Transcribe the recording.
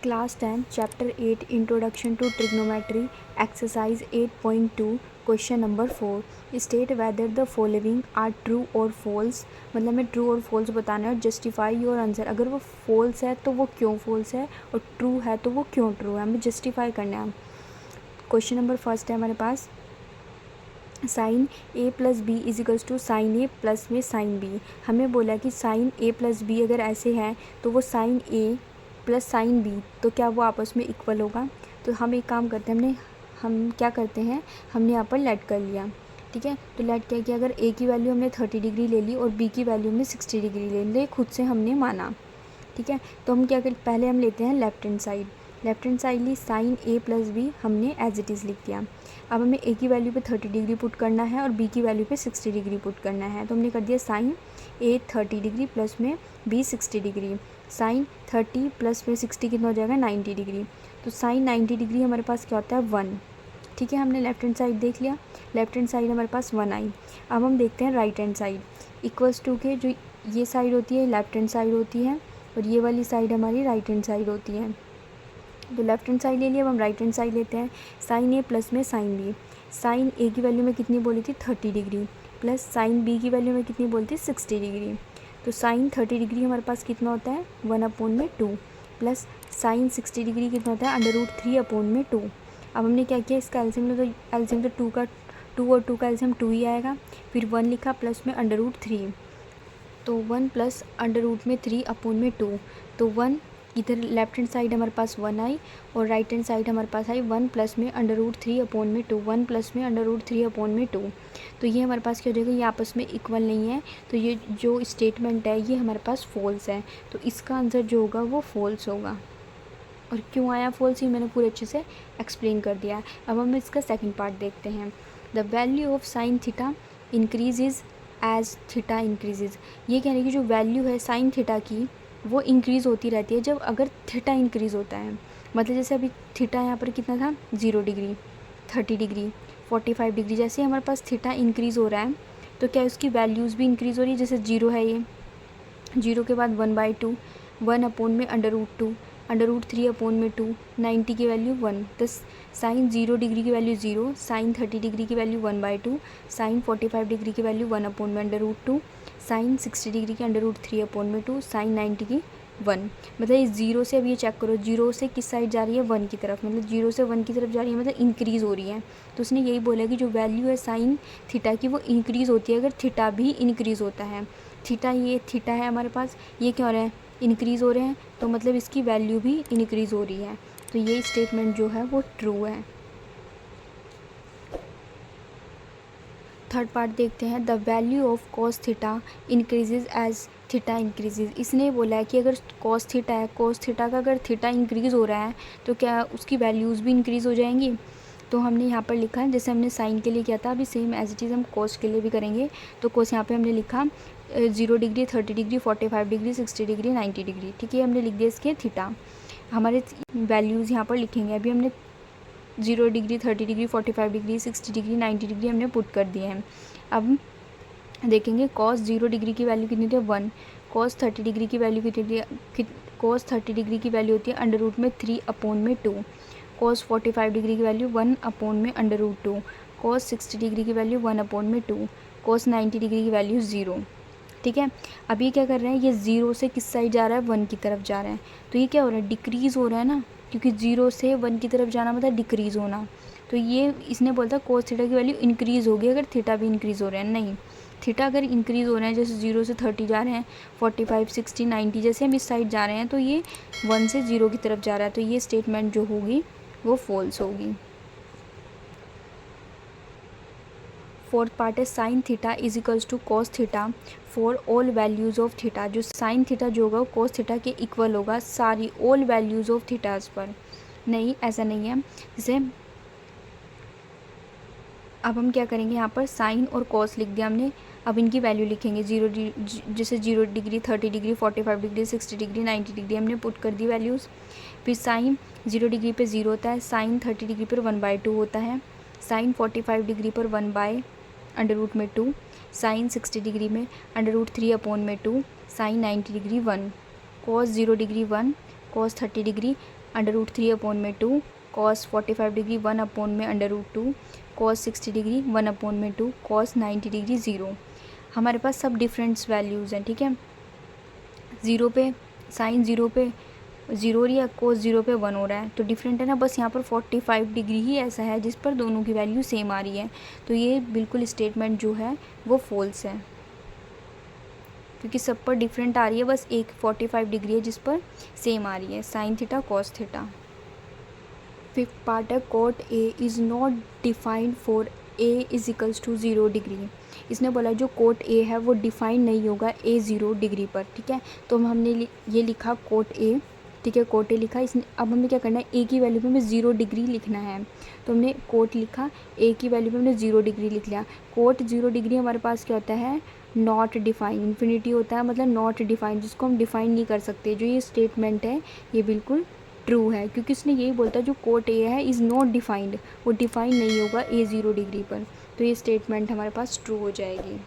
Class 10, Chapter 8, Introduction to Trigonometry, Exercise 8.2, Question number 4. State whether the following are true or false. मतलब हमें true और false बताना है और जस्टिफाई योर आंसर. अगर वो फॉल्स है तो वो क्यों फॉल्स है और ट्रू है तो वो क्यों ट्रू है, हमें जस्टिफाई करना है. क्वेश्चन नंबर फर्स्ट है हमारे पास, sine A plus B is equals to sine A plus में साइन बी. हमें बोला कि साइन ए प्लस बी अगर ऐसे है तो वो sign A plus sine B, तो क्या वो आपस में इक्वल होगा. तो हम एक काम करते हैं, हम क्या करते हैं, हमने यहाँ पर लेट कर लिया. ठीक है, तो लेट क्या किया, अगर ए की वैल्यू हमने 30 डिग्री ले ली और बी की वैल्यू हमने 60 डिग्री ले ली, खुद से हमने माना. ठीक है, तो हम क्या करें, पहले हम लेते हैं left hand side. Left hand side ली, साइन ए प्लस बी हमने एज इट इज़ लिख दिया. अब हमें ए की वैल्यू पे 30 डिग्री पुट करना है और बी की वैल्यू पे 60 डिग्री पुट करना है. तो हमने कर दिया साइन ए 30 डिग्री प्लस में बी 60 डिग्री. साइन 30 प्लस में 60 कितना हो जाएगा, 90 डिग्री. तो साइन 90 डिग्री हमारे पास क्या होता है, 1. ठीक है, हमने लेफ्ट हैंड साइड देख लिया, लेफ्ट हैंड साइड हमारे पास 1 आई. अब हम देखते हैं right hand side. Equals to के जो ये साइड होती है लेफ्ट हैंड साइड होती है और ये वाली साइड हमारी राइट हैंड साइड होती है. तो लेफ्ट हैंड साइड ले लिया, अब हम राइट हैंड साइड लेते हैं. साइन ए प्लस में साइन बी. साइन ए की वैल्यू में कितनी बोली थी, 30 डिग्री, प्लस साइन बी की वैल्यू में कितनी बोली थी, 60 डिग्री. तो साइन 30 डिग्री हमारे पास कितना होता है, 1/2, प्लस साइन 60 डिग्री कितना होता है, √3/2. अब हमने क्या किया, इसका एलसीएम, तो एलसीएम तो 2 और 2 का एलसीएम 2 ही आएगा. फिर 1 लिखा प्लस में √3, तो 1 प्लस √3/2. तो 1 इधर लेफ्ट हैंड साइड हमारे पास 1 आई और राइट हैंड साइड हमारे पास आई 1 प्लस में √3/2, 1 प्लस में √3/2. तो ये हमारे पास क्या हो जाएगा, ये आपस में इक्वल नहीं है, तो ये जो स्टेटमेंट है ये हमारे पास फॉल्स है. तो इसका आंसर जो होगा वो फॉल्स होगा. और क्यों आया फॉल्स, ये मैंने पूरे अच्छे से एक्सप्लेन कर दिया है. अब हम इसका सेकंड पार्ट देखते हैं. The value of sine theta increases as theta increases. ये कहने की जो वैल्यू है साइन थीटा की वो इंक्रीज़ होती रहती है जब अगर थीटा इंक्रीज़ होता है. मतलब जैसे अभी थीटा यहाँ पर कितना था, 0 डिग्री, 30 डिग्री, 45 डिग्री. जैसे हमारे पास थीटा इंक्रीज़ हो रहा है तो क्या उसकी वैल्यूज़ भी इंक्रीज़ हो रही है. जैसे 0 है, ये 0 के बाद 1/2, 1/√2, √3/2, 90 की वैल्यू 1. तो साइन 0 डिग्री की वैल्यू 0, साइन 30 डिग्री की वैल्यू 1/2, साइन 45 डिग्री की वैल्यू 1/√2, साइन 60 डिग्री की √3/2, साइन 90 की 1. मतलब ये 0 से, अब ये चेक करो, 0 से किस साइड जा रही है, 1 की तरफ. मतलब 0 से 1 की तरफ जा रही है, मतलब इंक्रीज़ हो रही है. तो उसने यही बोला कि जो वैल्यू है साइन थीटा की वो इंक्रीज़ होती है अगर थीटा भी इंक्रीज़ होता है. थीटा, ये थीटा है हमारे पास, ये क्या हो रहा है, इंक्रीज़ हो रहे हैं, तो मतलब इसकी वैल्यू भी इंक्रीज़ हो रही है. तो ये स्टेटमेंट जो है वो ट्रू है. थर्ड पार्ट देखते हैं. The value of cos theta increases as theta increases. इसने बोला है कि अगर कॉस थीटा है, कॉस थीटा का अगर थीटा इंक्रीज़ हो रहा है तो क्या उसकी वैल्यूज़ भी इंक्रीज़ हो जाएंगी. तो हमने यहाँ पर लिखा है, जैसे हमने साइन के लिए किया था, अभी सेम एज इट इज़ हम कॉस के लिए भी करेंगे. तो कॉस यहाँ पे हमने लिखा 0 degree, 30 degree, 45 degree, 60 degree, 90 degree. ठीक है, हमने लिख दिया इसके थीटा. हमारे वैल्यूज़ यहाँ पर लिखेंगे. अभी हमने 0 degree, 30 degree, 45 degree, 60 degree, 90 degree हमने पुट कर दिए हैं. अब देखेंगे कॉस 0 डिग्री की वैल्यू कितनी होती है, 1. कॉस 30 डिग्री की वैल्यू कितनी होती है, कॉस 30 डिग्री की वैल्यू होती है √3/2. कॉस 45 डिग्री की वैल्यू 1/√2. कॉस 60 डिग्री की वैल्यू 1/2. कॉस 90 डिग्री की वैल्यू 0. ठीक है, अब ये क्या कर रहे हैं, ये 0 से किस साइड जा रहा है, 1 की तरफ जा रहा है. तो ये क्या हो रहा है, डिक्रीज़ हो रहा है ना, क्योंकि 0 से 1 की तरफ जाना मतलब डिक्रीज़ होना. तो ये इसने बोलता कोस थीटा की वैल्यू इंक्रीज़ होगी अगर थीटा भी इंक्रीज़ हो रहे हैं. नहीं, थीटा अगर इंक्रीज़ हो रहे हैं, जैसे 0 से 30 जा रहे हैं, 45, 60, 90, जैसे हम इस साइड जा रहे हैं, तो ये 1 से 0 की तरफ जा रहा है. तो ये स्टेटमेंट जो होगी वो फॉल्स होगी. फोर्थ पार्ट है sine theta is equals to cos theta for all values of theta. जो साइन थीटा जो होगा कॉस थीटा के इक्वल होगा सारी ऑल वैल्यूज़ ऑफ थीटाज पर. नहीं, ऐसा नहीं है. जैसे अब हम क्या करेंगे, यहाँ पर साइन और कॉस लिख दिया हमने. अब इनकी वैल्यू लिखेंगे. जैसे 0 degree, 30 degree, 45 degree, 60 degree, 90 degree हमने पुट कर दी वैल्यूज़. फिर साइन 0 डिग्री पे 0 होता है, साइन 30 डिग्री पर 1/2 होता है, साइन 45 डिग्री पर 1/√2, साइन 60 डिग्री में √3/2, sine 90 degree 1, cos 0 degree 1, cos 30 degree √3/2, cos 45 degree 1/√2, cos 60 degree 1/2, cos 90 degree 0। हमारे पास सब डिफरेंट्स वैल्यूज़ हैं, ठीक है। 0 पे साइन 0 पे 0 या कोस 0 पे 1 हो रहा है, तो डिफरेंट है ना। बस यहाँ पर 45 डिग्री ही ऐसा है जिस पर दोनों की वैल्यू सेम आ रही है, तो ये बिल्कुल स्टेटमेंट जो है वो फॉल्स है, क्योंकि सब पर डिफरेंट आ रही है, बस एक 45 डिग्री है जिस पर सेम आ रही है, sine theta cos theta. Fifth part है, cot A is not defined for A is equals to 0 degree. इसने बोला जो कोट ए है वो डिफाइन नहीं होगा ए 0 डिग्री पर, ठीक है। तो हमने ये लिखा कोट ए, ठीक है, कोट ए लिखा। इसने अब हमें क्या करना है, ए की वैल्यू पे हमें 0 डिग्री लिखना है, तो हमने कोट लिखा, ए की वैल्यू पे हमने 0 डिग्री लिख लिया। कोट 0 डिग्री हमारे पास क्या होता है, नॉट डिफाइन, इन्फिनिटी होता है, मतलब नॉट डिफाइन, जिसको हम डिफाइन नहीं कर सकते। जो ये स्टेटमेंट है ये बिल्कुल ट्रू है, क्योंकि इसने यही बोलता है जो कोट ए है इज़ नॉट डिफाइंड, वो डिफाइन नहीं होगा ए 0 डिग्री पर, तो ये स्टेटमेंट हमारे पास ट्रू हो जाएगी।